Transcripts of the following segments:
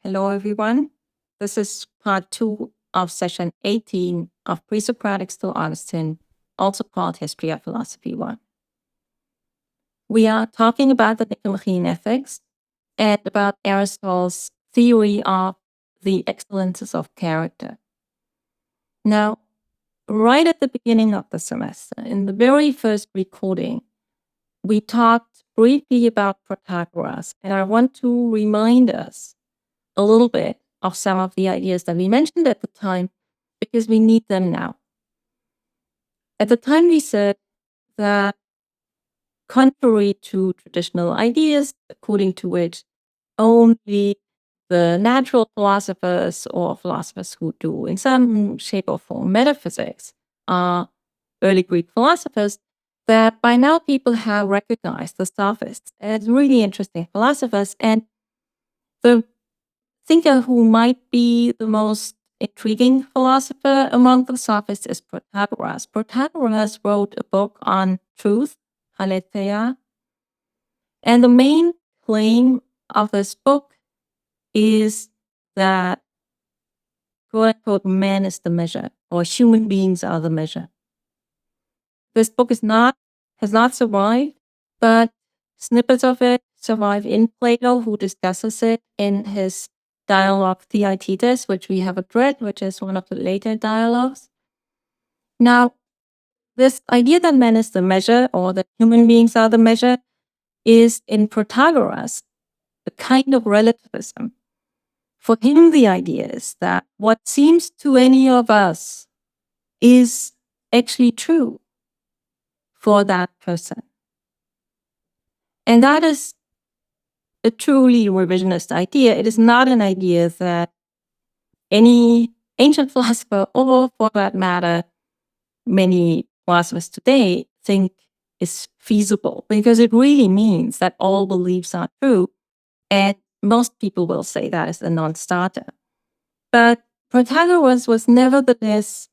Hello, everyone. This is part 2 of session 18 of Pre-Socratics to Augustine, also called History of Philosophy 1. We are talking about the Nicomachean Ethics and about Aristotle's theory of the excellences of character. Now, right at the beginning of the semester, in the very first recording, we talked briefly about Protagoras, and I want to remind us a little bit of some of the ideas that we mentioned at the time because we need them now. At the time, we said that contrary to traditional ideas, according to which only the natural philosophers or philosophers who do in some shape or form metaphysics are early Greek philosophers, that by now people have recognized the sophists as really interesting philosophers. And the thinker who might be the most intriguing philosopher among the sophists is Protagoras. Protagoras wrote a book on truth, aletheia, and the main claim of this book is that, quote unquote, man is the measure, or human beings are the measure. This book has not survived, but snippets of it survive in Plato, who discusses it in his dialogue Theaetetus, which we haven't read, which is one of the later dialogues. Now, this idea that man is the measure, or that human beings are the measure, is in Protagoras a kind of relativism. For him, the idea is that what seems to any of us is actually true for that person. And that is a truly revisionist idea. It is not an idea that any ancient philosopher, or for that matter, many philosophers today think is feasible, because it really means that all beliefs are true. And most people will say that is a non-starter. But Protagoras was nevertheless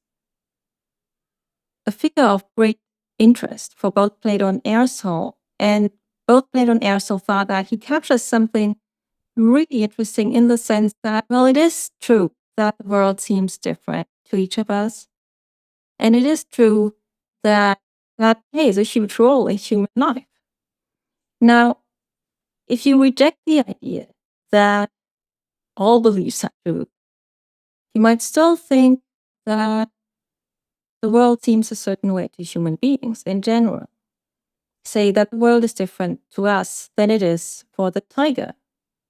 a figure of great interest for both Plato and Aristotle. And both Plato and Aristotle thought that he captures something really interesting in the sense that, well, it is true that the world seems different to each of us. And it is true that plays a huge role in human life. Now, if you reject the idea that all beliefs are true, you might still think that the world seems a certain way to human beings in general. Say that the world is different to us than it is for the tiger,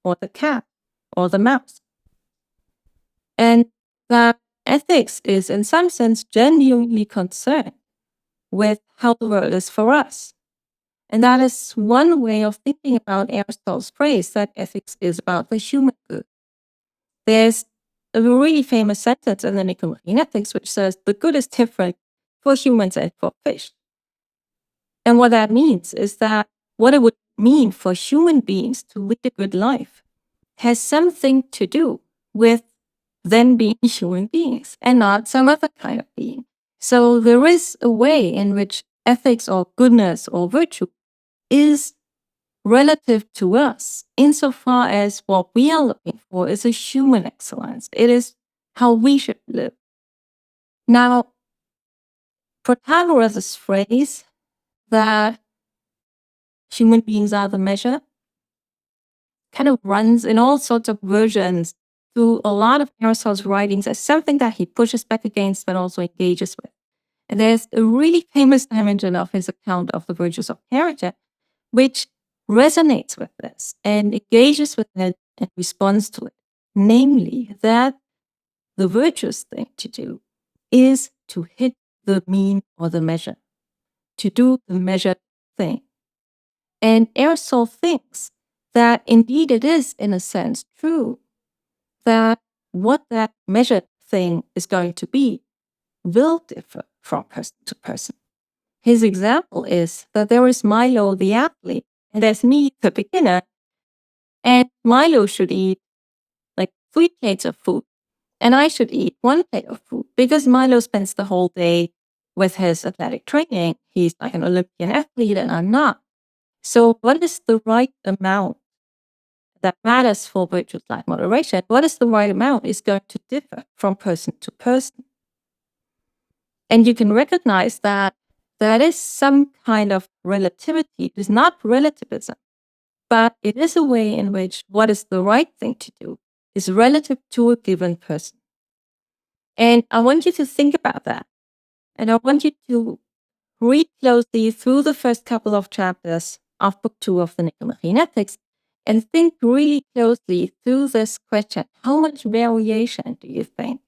or the cat, or the mouse. And that ethics is, in some sense, genuinely concerned with how the world is for us. And that is one way of thinking about Aristotle's phrase that ethics is about the human good. There's a really famous sentence in the Nicomachean Ethics which says the good is different for humans and for fish. And what that means is that what it would mean for human beings to lead a good life has something to do with them being human beings and not some other kind of being. So there is a way in which ethics or goodness or virtue is relative to us insofar as what we are looking for is a human excellence. It is how we should live. Now, Protagoras' phrase that human beings are the measure kind of runs in all sorts of versions through a lot of Aristotle's writings as something that he pushes back against but also engages with. And there's a really famous dimension of his account of the virtues of character, which resonates with this and engages with it and responds to it. Namely, that the virtuous thing to do is to hit the mean or the measure, to do the measured thing. And Aristotle thinks that indeed it is, in a sense, true that what that measured thing is going to be will differ from person to person. His example is that there is Milo the athlete, and there's me the beginner, and Milo should eat like 3 plates of food, and I should eat 1 plate of food, because Milo spends the whole day with his athletic training. He's like an Olympian athlete, and I'm not. So what is the right amount that matters for virtuous light moderation, what is the right amount, is going to differ from person to person. And you can recognize that there is some kind of relativity. It is not relativism, but it is a way in which what is the right thing to do is relative to a given person. And I want you to think about that. And I want you to read closely through the first couple of chapters of Book 2 of the Nicomachean Ethics and think really closely through this question. How much variation do you think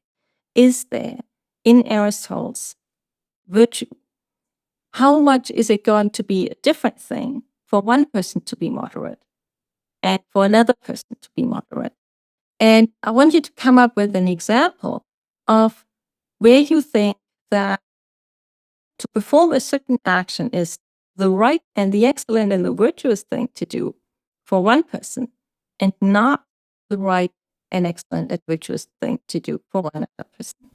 is there in Aristotle's virtue? How much is it going to be a different thing for one person to be moderate and for another person to be moderate? And I want you to come up with an example of where you think that to perform a certain action is the right and the excellent and the virtuous thing to do for one person and not the right and excellent and virtuous thing to do for one other person.